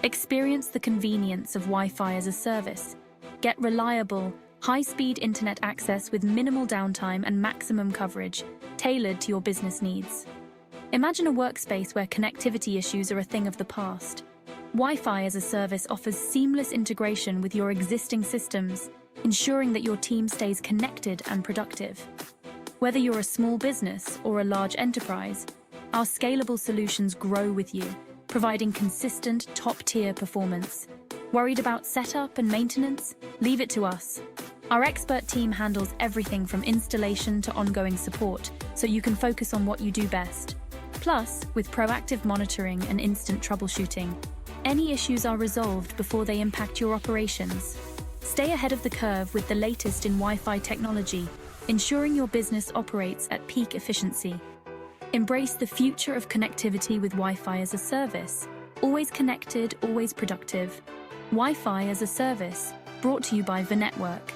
Experience the convenience of Wi-Fi as a service. Get reliable, high-speed internet access with minimal downtime and maximum coverage, tailored to your business needs. Imagine a workspace where connectivity issues are a thing of the past. Wi-Fi as a service offers seamless integration with your existing systems, ensuring that your team stays connected and productive. Whether you're a small business or a large enterprise, our scalable solutions grow with you, providing consistent, top-tier performance. Worried about setup and maintenance? Leave it to us. Our expert team handles everything from installation to ongoing support, so you can focus on what you do best. Plus, with proactive monitoring and instant troubleshooting, any issues are resolved before they impact your operations. Stay ahead of the curve with the latest in Wi-Fi technology, ensuring your business operates at peak efficiency. Embrace the future of connectivity with Wi-Fi as a service. Always connected, always productive. Wi-Fi as a service, brought to you by the Network.